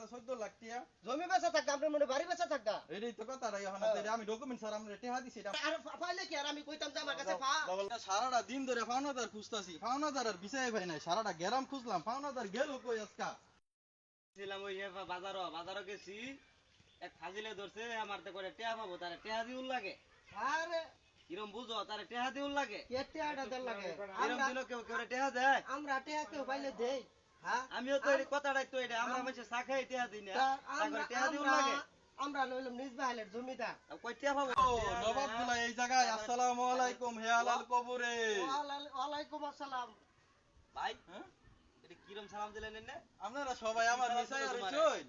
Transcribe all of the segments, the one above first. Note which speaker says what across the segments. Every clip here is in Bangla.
Speaker 1: বেচা 14 লাখ টাকা
Speaker 2: জমি বেচা থাকবে আপনার মনে বাড়ি বেচা থাকবে
Speaker 1: এটাই তো কথা রাই এখন আমি ডকুমেন্ট স্যার আমরা টেহা দিছি এটা
Speaker 2: আর পাইলে কি আর আমি কইতাম যে আমার কাছে পা
Speaker 1: সারাটা দিন ধরে ফাউনাদার খুঁজতাছি ফাউনাদার আর বিষয় ভাই নাই সারাটা গেরাম খুঁজলাম ফাউনাদার গেল কই আজকা
Speaker 3: ছিলাম ওই বাজারও গেছি এক ফাজিলে ধরছে আমার তো করে টেহা পাবো তারে টেহা দিউল লাগে
Speaker 2: আরে
Speaker 3: কিরম বুঝো তারে টেহা দিউল লাগে
Speaker 2: কেটে আটা দেন লাগে
Speaker 3: কিরম দিল কেউ কেউ টেহা দেয়
Speaker 2: আমরা টেহা কেউ পাইলে দেই হ্যাঁ
Speaker 3: আমিও তো এই কথাটাই তো এটা আমরা মানুষ চা খাই টেহা দিই না তারপরে টেহা দিউল লাগে
Speaker 2: আমরা লইলাম নিজ বাহিলের জমিটা
Speaker 3: কই টেহা পাবো
Speaker 1: ও নবাবগুলা এই জায়গায় আসসালামু আলাইকুম হে আলাল কবরে
Speaker 2: ওয়ালাইকুম আসসালাম
Speaker 3: ভাই
Speaker 1: হ্যাঁ
Speaker 3: এটা কিরম সালাম দিলেন এনে
Speaker 1: আপনারা সবাই আমার মিসাই আর চই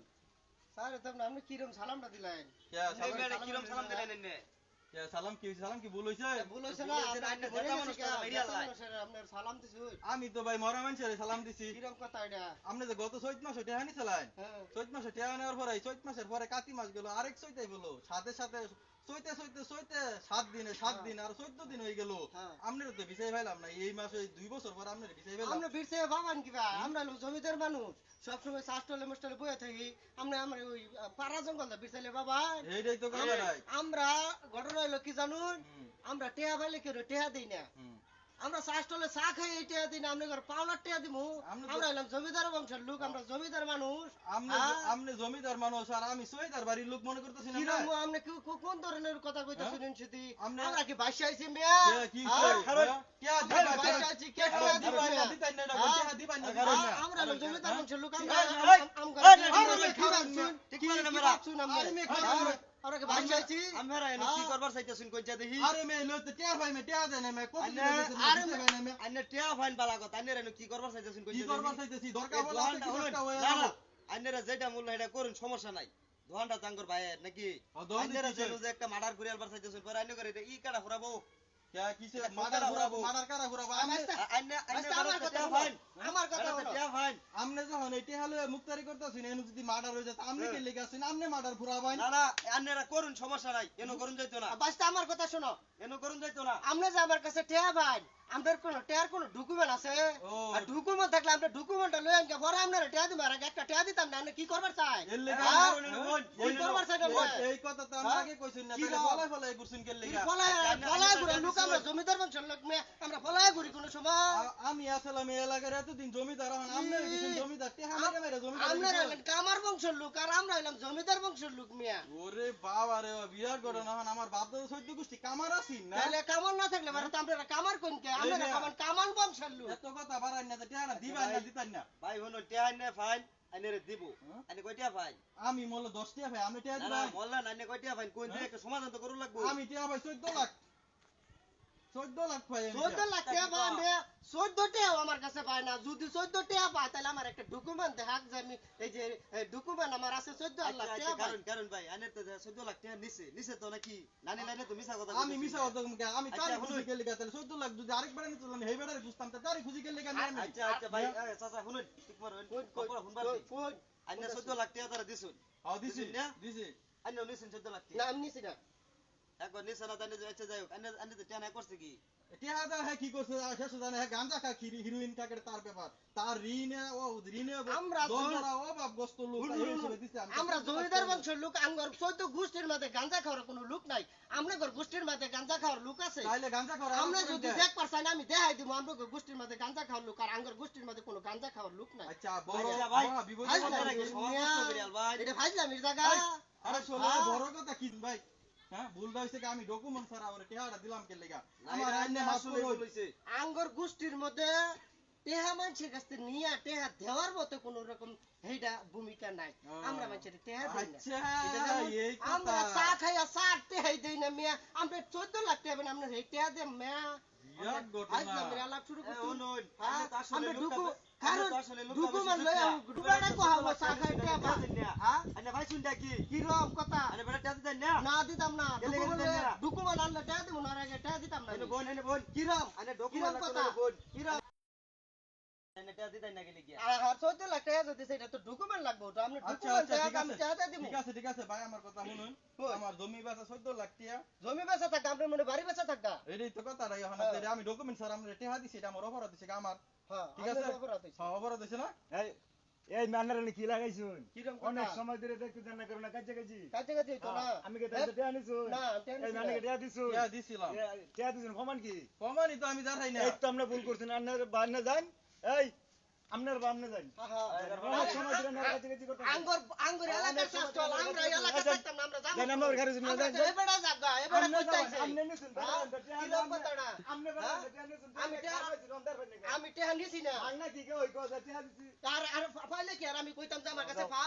Speaker 2: স্যার তোমরা আপনি কিরম সালামটা দিলেন
Speaker 1: কে সালাম
Speaker 3: এটা কিরম সালাম দিলেন এনে
Speaker 1: কে সালাম কি ভুল হইছে
Speaker 2: ভুল হইছে না আপনি
Speaker 3: জেতা মানুষ তো মাইরা লাই।
Speaker 2: আপনার সালাম দিছি
Speaker 1: আমি তো ভাই মরা মানুষের সালাম দিছি
Speaker 2: কিরম কথা এটা
Speaker 1: আপনি যে গত চৈত মাসে টেহা নিছিলেন
Speaker 2: হ্যাঁ
Speaker 1: চৈত মাসে টেহা নেওয়ার পরে চৈত মাসের পরে কাতি মাস গেল আরেক চৈতাই বলো সাথে সাথে চৈতে 7 দিন আর 14 দিন হয়ে গেল
Speaker 2: হ্যাঁ।
Speaker 1: আপনার তো বিষয় পাইলাম না এই মাসে 2 বছর পর আপনার বিষয় পাইলাম
Speaker 2: আমরা ফিরছে ভাবান কি ভাই আমরা হলো জমিদার মানুষ সব সময় শাস্ত্রলে মুস্টলে বয়ে থাকি আমরা আমরা ওই পাড়া জঙ্গল দা বিছালে বাবা
Speaker 1: এইটাই তো কথা নাই
Speaker 2: আমরা ঘটনা হলো কি জানুন আমরা টেহা পাইলে কেউ টেহা দেই না আমরা শাস্ত্রলে চা খাই এই টেহা দিই না আমরা ঘর পাওলার টেহা দিমু আমরা হলাম জমিদার বংশের লোক আমরা জমিদার মানুষ
Speaker 1: আপনি জমিদার মানুষ আর আমি সৈদার বাড়ির লোক মনে করতেছি না
Speaker 2: কিরম আপনি কোন ধরনের কথা কইতাছেন শুনছি
Speaker 1: আমরা-
Speaker 2: আমরা কি ভাষা আইছি মিয়া
Speaker 1: কি
Speaker 2: কে ভাষা আইছি কে
Speaker 1: দিবেন না টেহা দিবেন না
Speaker 2: আমরা হলো জমিদার বংশের লোক আমরা
Speaker 3: ঠিক করে না মেরা
Speaker 2: আমরা কি ভাষা আইছি
Speaker 3: আমরা এনে কি করবার চাইতেছুন কইছা দেখি
Speaker 1: আরে মে লো তো টেহা ভাই মে টেহা দেন মে কত দিন
Speaker 3: আরে
Speaker 1: দিছে ভাই না মে
Speaker 3: আন্নে টেহা ফাইন বালা কথা আন্নে এনে কি করবার চাইতেছুন
Speaker 1: কি
Speaker 3: কইছা
Speaker 1: করবার
Speaker 3: দেখি
Speaker 1: চাইতেছি দরকার বলা আছে কি দরকার হয়ে
Speaker 3: আন্নেরা যেটা মূল্য এটা করুন সমস্যা নাই দোহানটা তাঙ্গর ভাই নাকি আন্নেরা যে একটা মার্ডার করে আলবার চাইতেছুন পরে আন্নে করে এটা ই কাটা ফুরাবো
Speaker 1: কে কিসে মার্ডার কারা ঘুরাবো
Speaker 3: আন্নে
Speaker 2: আমার কথা
Speaker 3: ফাইন
Speaker 2: আমার কথা হলো
Speaker 3: টেহা ফাইন
Speaker 1: আমনে যখন এই টেহা লয়ে মুক্তারি করতেছেন এনু যদি মার্ডার হয়ে যায় আমনে কে লেগে আছেন আমনে মার্ডার ফুরাবাইন
Speaker 3: না না আন্নেরা করুন সমস্যা নাই এনো করুন যাইতো না
Speaker 2: বাস্তা আমার কথা শোনো
Speaker 3: এনো করুন যাইতো না
Speaker 2: আমরা যে আমার কাছে টেয়া ভাই আমাদের কোন টেয়ার কোন ডকুমেন্ট আছে আর ডকুমেন্ট থাকলে আমরা ডকুমেন্টটা লই আনকে পরে আপনারা টেয়া দিবেন আর একটা টেয়া দিতাম না আপনি কি করবার চাই
Speaker 1: এর লেগে
Speaker 2: কি করবার চাই
Speaker 1: এই কথা তো আমি আগে কইছেন না তাহলে ফলাই ফলাই করছেন কে লেগে
Speaker 2: ফলায় ঘুরে লোক আমরা জমিদার বংশের লোক আমরা ফলায় ঘুরি কোন সময়
Speaker 1: আমি আসলাম এই এলাকার এতদিন জমিদার এখন আমনে কিছু জমিদার টেহা মেরে মেরে জমিদার
Speaker 2: আমরা হইলাম কামার বংশের লোক আর আমরা হইলাম জমিদার বংশের লোক মিয়া
Speaker 1: ওরে বাবা রে বিরাট ঘটনা এখন আমার বাপ দাদা 14 গোষ্ঠী কামার আছেন না
Speaker 2: তাহলে কামার না থাকলে মানে তো আমরা কামার কোনকে আমরা কামার বংশের লোক
Speaker 1: এত কথা বাড়াই না টেহা না দিবেন না দিতেন না
Speaker 3: ভাই হনো টেহা আন্নে ফাইন আন্নে দিব আন্নে কয়টা ফাইন
Speaker 1: আমি মোল্লা 10 টিয়া ভাই আমি টেহা
Speaker 3: না না
Speaker 1: দিবেন
Speaker 3: মোল্লা আন্নে কয়টা ফাইন কোন দিয়ে একটা সমাধান তো করুন লাগবো
Speaker 1: আমি টিয়া ভাই 14 লাখ 14 লাখ ভাই
Speaker 2: 14 লাখ টাকা পাই আমি 14 টাকা আমার কাছে পাই না যদি 14 টাকা পাই তাহলে আমার একটা ডকুমেন্ট দেখাক যে আমি এই যে ডকুমেন্ট আমার আছে 14 লাখ টাকা পাই
Speaker 3: কারণ ভাই আন্নে তো 14 লাখ টাকা নিছে তো নাকি নানি লাইনে তো মিছা কথা
Speaker 1: আমি মিছা কথা আমি তার খুশি কে লেগে তাহলে 14 লাখ যদি আরেকবার নিতে আমি হেই বেড়ারে বুঝতাম তার খুশি কে লেগে নাই
Speaker 3: আচ্ছা আচ্ছা ভাই চাচা শুনুন ঠিক মারবেন কোন হুনবার আন্নে 14 লাখ টাকা তারা দিছুন
Speaker 1: দিছি
Speaker 3: না
Speaker 1: দিছি
Speaker 3: আন্নে নিছেন 14 লাখ
Speaker 2: না
Speaker 3: টাকা
Speaker 2: আমি নিছি না
Speaker 3: একবার নিছে না তাহলে আচ্ছা যাই হোক আন্নে তো টানা করছে কি
Speaker 1: টিয়া দা হ্যাঁ কি করছে শেষ জানে হ্যাঁ গাঁজা খা হিরোইন থাকে তার ব্যাপার তার ঋণে
Speaker 2: আমরা
Speaker 1: অভাব গ্রস্ত লোক এই হিসেবে দিছে
Speaker 2: আমরা জমিদার বংশের লোক আঙ্গর 14 গোষ্ঠীর মধ্যে গাঁজা খাওয়ার কোনো লোক নাই আমরা ঘর গোষ্ঠীর মধ্যে গাঁজা খাওয়ার লোক আছে
Speaker 1: তাইলে গাঁজা খাওয়া
Speaker 2: আমরা যদি দেখ পারছাই না আমি দেখাই দিব আমরা গোষ্ঠীর মধ্যে গাঁজা খাওয়ার লোক আর আঙ্গর গোষ্ঠীর মধ্যে কোনো গাঁজা খাওয়ার লোক নাই
Speaker 1: আচ্ছা বড়
Speaker 3: ভাই
Speaker 1: বিপদ
Speaker 3: আপনারা কি সমাজ করে আলবাই
Speaker 2: এটা ফাইজলামির জায়গা
Speaker 1: আরে শোনো বড় কথা কি ভাই হ্যাঁ ভুল হইছে কি আমি ডকুমেন্ট ছাড়া ওরে টিয়াটা দিলাম কে লাগা আমার আইনে মাসুল
Speaker 3: হইছে
Speaker 2: আঙ্গর গোষ্ঠীর মধ্যে টেহা মানুষের কাছে নিয়ে টেহা দেওয়ার মতো কোন রকম হেইটা ভূমিকা নাই আমরা মানুষের টেহা দেই না
Speaker 1: আচ্ছা এই কথা
Speaker 2: আমরা চা খাইয়া চা টেহাই দেই না মিয়া আমরা 14 লাখ টাকা আমরা হেই টেহা দে মিয়া
Speaker 1: বিরাট ঘটনা
Speaker 2: ফাইজলামির আলাপ শুরু করতে
Speaker 3: শুনুন
Speaker 2: আমরা ডকুমেন্ট লই ডুবাড়া কো হাওয়া চা খাই টেহা হ্যাঁ
Speaker 3: আন্নে ভাই শুনটা কি
Speaker 2: কি রকম কথা
Speaker 3: আন্নে বড় টাকা দেন না
Speaker 2: না দিতাম না
Speaker 3: গেলে দেন না
Speaker 2: ডকুমেন্ট আনলে টেহা দিব না আগে টেহা দিতাম না
Speaker 3: এনে বোন
Speaker 2: কি রকম
Speaker 3: আন্নে
Speaker 2: কি
Speaker 3: ডকুমেন্ট
Speaker 2: রকম কথা
Speaker 3: বোন
Speaker 2: কি রকম
Speaker 3: আন্নে টাকা দিতেন না গেলে গিয়া
Speaker 2: আর 14 লাখ টাকা যদি সেটা তো ডকুমেন্ট লাগবে তো আপনি
Speaker 1: আচ্ছা
Speaker 2: ডকুমেন্ট
Speaker 1: আচ্ছা
Speaker 2: টাকা আমি চাইতে দিব
Speaker 1: ঠিক আছে ভাই আমার কথা শুনুন আমার জমি বেচা 14 লাখ টাকা
Speaker 2: জমি বেচা থাকা আপনি মনে বাড়ি বেচা থাকা
Speaker 1: এটাই তো কথা রাই এখন আমি ডকুমেন্ট স্যার আমরা টেহা দিছি এটা আমার অপরাধ দিছে আমার
Speaker 2: হ্যাঁ
Speaker 1: ঠিক আছে
Speaker 2: অপরাধ হইছে
Speaker 1: হ্যাঁ অপরাধ হইছে না
Speaker 3: এই
Speaker 4: এই মান্নারে কি লাগাইছুন
Speaker 2: কিরম
Speaker 4: অনেক
Speaker 2: কথা?
Speaker 4: সময় ধরে দেখতে জানা করো না কাজে কাজে
Speaker 2: কাছে কাছে হইতো না
Speaker 4: আমি কি তাতে টেয়া নিছুন
Speaker 2: না, টেয়া
Speaker 4: এই
Speaker 2: নিছি
Speaker 4: মানে
Speaker 2: না।
Speaker 4: টেয়া দিছুন
Speaker 1: ইয়া দিছিলাম
Speaker 4: টেয়া দিছুন প্রমাণ কি
Speaker 1: কমানি তো আমি দাঁড়াই না
Speaker 4: এই তো আমরা ভুল করছেন আপনার বান্না যান এই আপনার বান্না যান অনেক সময় ধরে না কাজে কাজে করতে
Speaker 2: আঙ্গুর এলাকার শাসন আমরা এলাকা থাকতাম না আমরা
Speaker 4: জান আমরা ঘরে শুনে
Speaker 2: আমরা
Speaker 4: যান
Speaker 2: এবারে জাগা এবারে কইতাইছে
Speaker 4: আপনি নিছুন
Speaker 2: কিরম কথা না
Speaker 4: আপনি
Speaker 2: হ্যাঁ?
Speaker 4: টেয়া নিছুন
Speaker 2: আমি টেহা নিছি না
Speaker 4: ভাঙনা কি কে ওই কথা টেয়া দিছি
Speaker 2: আর পাইলে কি আর আমি কইতাম যে আমার কাছে পা